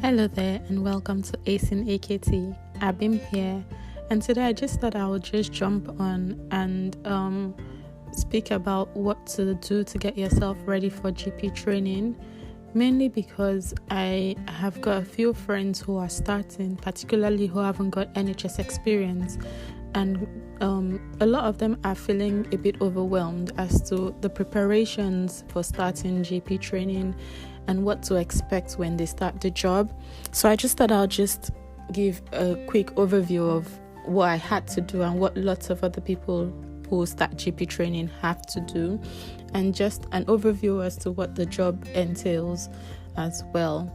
Hello there and welcome to ACIN AKT. Abim here, and today I just thought I would just jump on and speak about what to do to get yourself ready for GP training, mainly because I have got a few friends who are starting, particularly who haven't got NHS experience, and a lot of them are feeling a bit overwhelmed as to the preparations for starting GP training and what to expect when they start the job. So I just thought I'll just give a quick overview of what I had to do and what lots of other people who start GP training have to do, and just an overview as to what the job entails as well.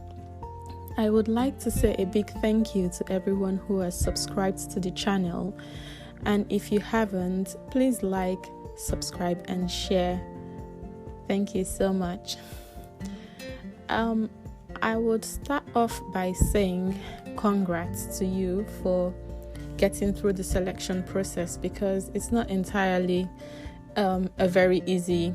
I would like to say a big thank you to everyone who has subscribed to the channel, and if you haven't, please like, subscribe and share. Thank you so much. I would start off by saying congrats to you for getting through the selection process, because it's not entirely a very easy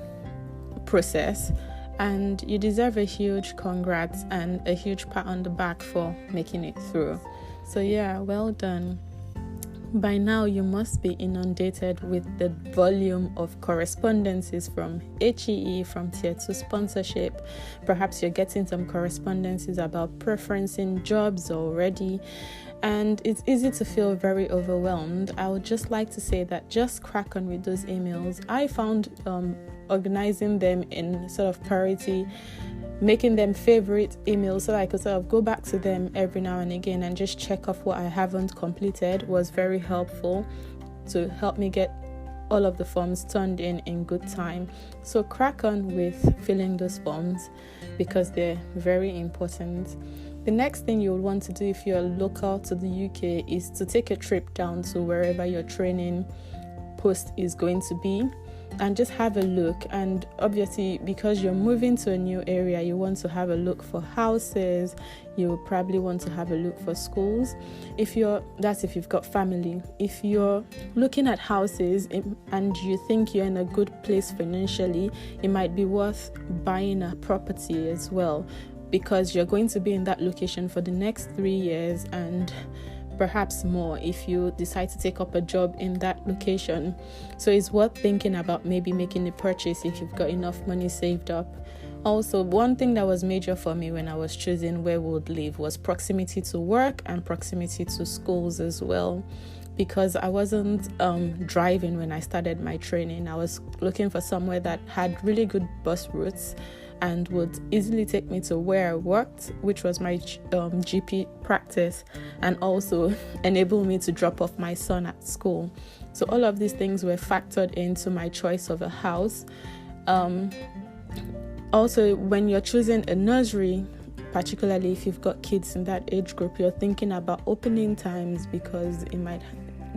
process, and you deserve a huge congrats and a huge pat on the back for making it through. So yeah, well done. By now, you must be inundated with the volume of correspondences from HEE, from Tier 2 sponsorship. Perhaps you're getting some correspondences about preferencing jobs already, and it's easy to feel very overwhelmed. I would just like to say that just crack on with those emails. I found organizing them in sort of priority, making them favorite emails so I could sort of go back to them every now and again and just check off what I haven't completed was very helpful to help me get all of the forms turned in good time. So crack on with filling those forms because they're very important. The next thing you would want to do if you're local to the UK is to take a trip down to wherever your training post is going to be, and just have a look. And obviously, because you're moving to a new area, you want to have a look for houses. You will probably want to have a look for schools. If you've got family. If you're looking at houses and you think you're in a good place financially, it might be worth buying a property as well, because you're going to be in that location for the next 3 years and perhaps more if you decide to take up a job in that location. So it's worth thinking about maybe making a purchase if you've got enough money saved up. Also, one thing that was major for me when I was choosing where we would live was proximity to work and proximity to schools as well, because I wasn't driving when I started my training. I was looking for somewhere that had really good bus routes and would easily take me to where I worked, which was my GP practice, and also enable me to drop off my son at school. So all of these things were factored into my choice of a house. Also, when you're choosing a nursery, particularly if you've got kids in that age group, you're thinking about opening times, because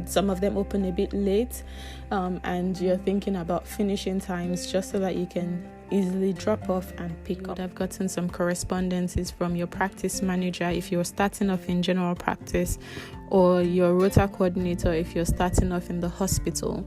some of them open a bit late, and you're thinking about finishing times just so that you can easily drop off and pick up. I've gotten some correspondences from your practice manager if you're starting off in general practice, or your rota coordinator if you're starting off in the hospital.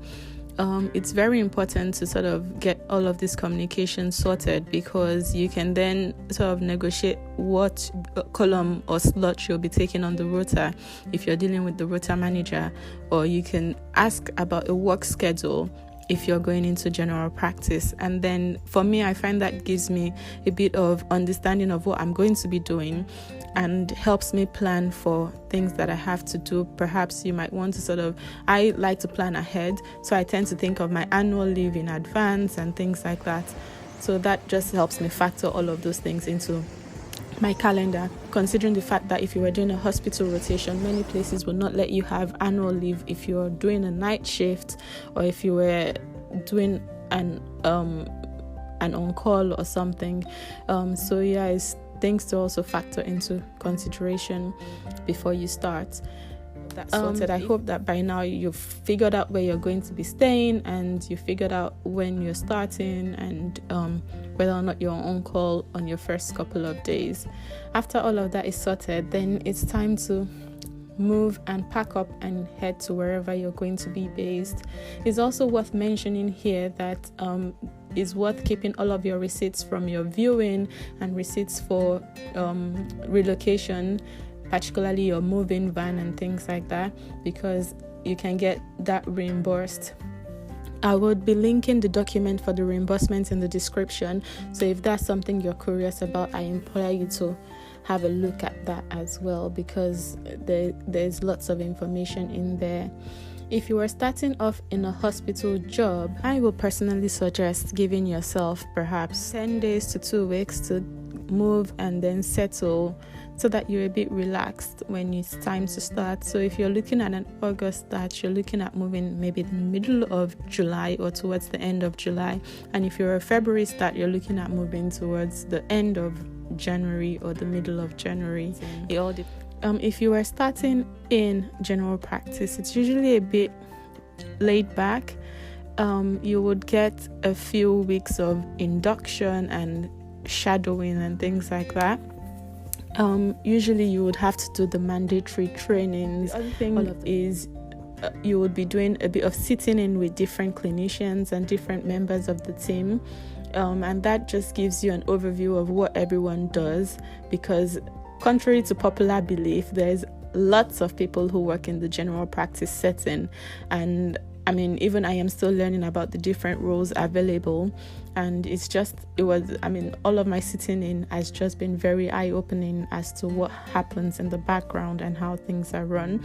It's very important to sort of get all of this communication sorted, because you can then sort of negotiate what column or slot you'll be taking on the rota if you're dealing with the rota manager, or you can ask about a work schedule if you're going into general practice. And then for me, I find that gives me a bit of understanding of what I'm going to be doing and helps me plan for things that I have to do. Perhaps you might want to I like to plan ahead, so I tend to think of my annual leave in advance and things like that. So that just helps me factor all of those things into my calendar, considering the fact that if you were doing a hospital rotation, many places will not let you have annual leave if you're doing a night shift, or if you were doing an on-call or something. So yeah, it's things to also factor into consideration before you start. That's sorted. I hope that by now you've figured out where you're going to be staying, and you figured out when you're starting, and whether or not you're on call on your first couple of days. After all of that is sorted, then it's time to move and pack up and head to wherever you're going to be based. It's also worth mentioning here that it's worth keeping all of your receipts from your viewing and receipts for relocation, particularly your moving van and things like that, because you can get that reimbursed. I would be linking the document for the reimbursement in the description, so if that's something you're curious about, I implore you to have a look at that as well, because there's lots of information in there. If you are starting off in a hospital job, I will personally suggest giving yourself perhaps 10 days to 2 weeks to move and then settle, so that you're a bit relaxed when it's time to start. So if you're looking at an August start, you're looking at moving maybe the middle of July or towards the end of July. And if you're a February start, you're looking at moving towards the end of January or the middle of January. It all depends. If you are starting in general practice, it's usually a bit laid back. You would get a few weeks of induction and shadowing and things like that. Usually you would have to do the mandatory trainings. The other thing is you would be doing a bit of sitting in with different clinicians and different members of the team, and that just gives you an overview of what everyone does, because contrary to popular belief, there's lots of people who work in the general practice setting, and I mean, even I am still learning about the different roles available, and all of my sitting in has just been very eye-opening as to what happens in the background and how things are run.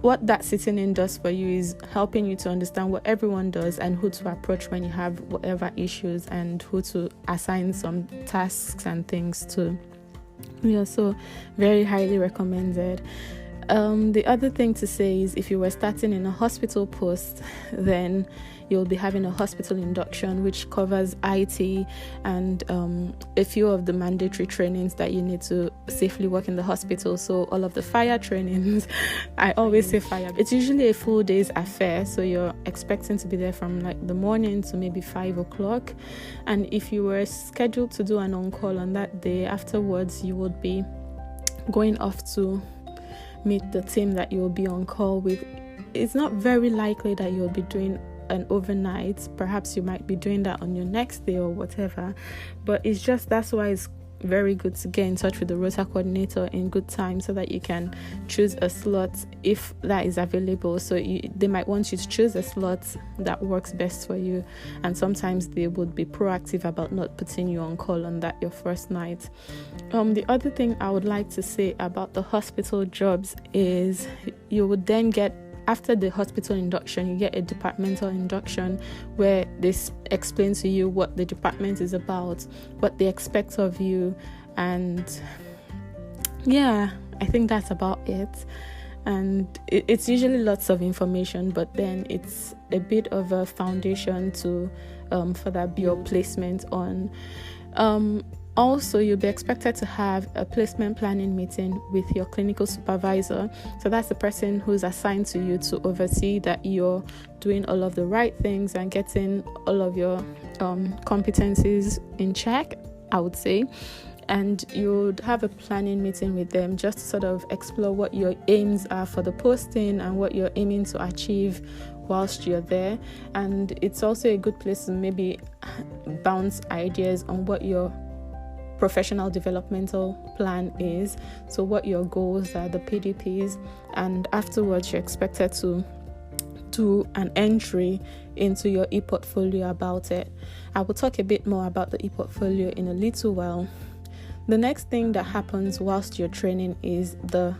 What that sitting in does for you is helping you to understand what everyone does and who to approach when you have whatever issues, and who to assign some tasks and things to. Yeah, so very highly recommended. The other thing to say is, if you were starting in a hospital post, then you'll be having a hospital induction, which covers IT and a few of the mandatory trainings that you need to safely work in the hospital. So all of the fire trainings, I always say fire. It's usually a full day's affair, so you're expecting to be there from like the morning to maybe 5 o'clock. And if you were scheduled to do an on-call on that day, afterwards you would be going off to meet the team that you'll be on call with. It's not very likely that you'll be doing an overnight. Perhaps you might be doing that on your next day or whatever, but it's just, that's why it's very good to get in touch with the rota coordinator in good time, so that you can choose a slot if that is available. So they might want you to choose a slot that works best for you, and sometimes they would be proactive about not putting you on call on that your first night. The other thing I would like to say about the hospital jobs is you would then get, after the hospital induction, you get a departmental induction where they explain to you what the department is about, what they expect of you, and yeah, I think that's about it. And it's usually lots of information, but then it's a bit of a foundation to further your placement on. Also, you'll be expected to have a placement planning meeting with your clinical supervisor. So that's the person who's assigned to you to oversee that you're doing all of the right things and getting all of your competencies in check, I would say. And you'd have a planning meeting with them just to sort of explore what your aims are for the posting and what you're aiming to achieve whilst you're there. And it's also a good place to maybe bounce ideas on what your professional developmental plan is, so what your goals are, the PDPs, and afterwards you're expected to do an entry into your e-portfolio about it. I will talk a bit more about the e-portfolio in a little while. The next thing that happens whilst you're training is the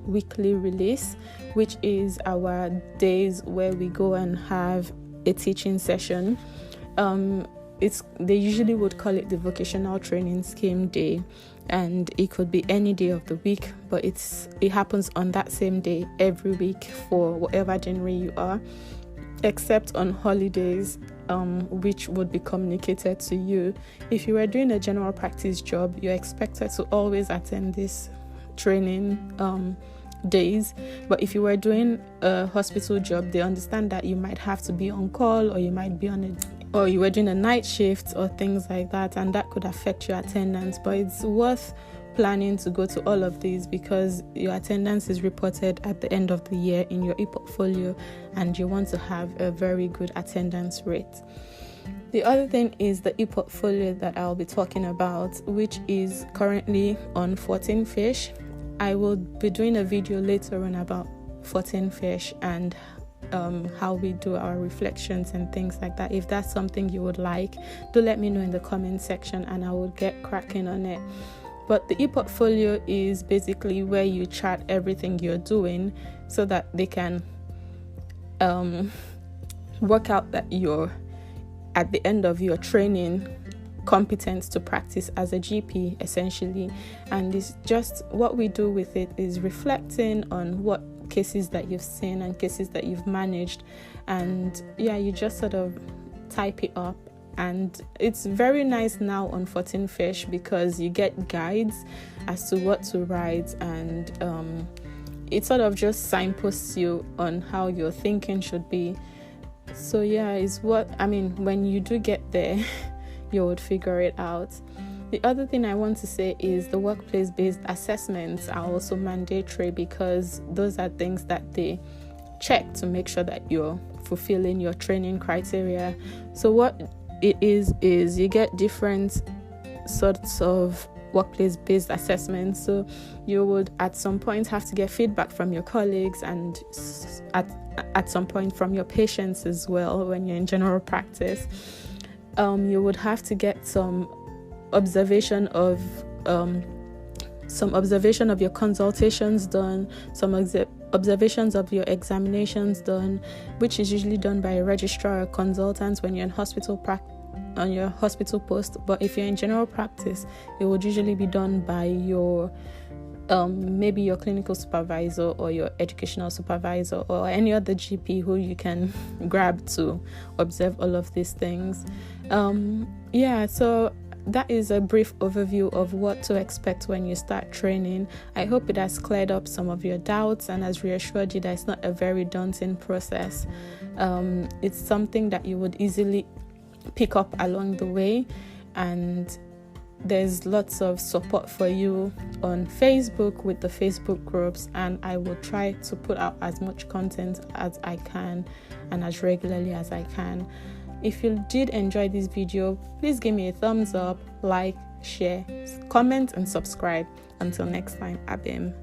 weekly release, which is our days where we go and have a teaching session. They usually would call it the vocational training scheme day, and it could be any day of the week, but it happens on that same day every week for whatever January you are, except on holidays, which would be communicated to you. If you were doing a general practice job, you're expected to always attend this training days, but if you were doing a hospital job, they understand that you might have to be on call, or you might be or you were doing a night shift or things like that, and that could affect your attendance. But it's worth planning to go to all of these because your attendance is reported at the end of the year in your e-portfolio, and you want to have a very good attendance rate. The other thing is the e-portfolio that I'll be talking about, which is currently on 14Fish. I will be doing a video later on about 14Fish and how we do our reflections and things like that. If that's something you would like, do let me know in the comment section and I will get cracking on it. But the e-portfolio is basically where you chart everything you're doing so that they can work out that you're at the end of your training competent to practice as a GP, essentially. And it's just what we do with it is reflecting on what cases that you've seen and cases that you've managed, and you just sort of type it up. And it's very nice now on 14Fish because you get guides as to what to write, and it sort of just signposts you on how your thinking should be. So is what I mean. When you do get there, you would figure it out. The other thing I want to say is the workplace-based assessments are also mandatory because those are things that they check to make sure that you're fulfilling your training criteria. So what it is you get different sorts of workplace-based assessments. So you would at some point have to get feedback from your colleagues and at some point from your patients as well when you're in general practice. You would have to get some observation of your consultations done, some observations of your examinations done, which is usually done by a registrar or consultant when you're in on your hospital post. But if you're in general practice, it would usually be done by your maybe your clinical supervisor or your educational supervisor or any other GP who you can grab to observe all of these things. So that is a brief overview of what to expect when you start training. I hope it has cleared up some of your doubts and has reassured you that it's not a very daunting process. It's something that you would easily pick up along the way, and there's lots of support for you on Facebook with the Facebook groups, and I will try to put out as much content as I can and as regularly as I can. If you did enjoy this video, please give me a thumbs up, like, share, comment, and subscribe. Until next time, Abim.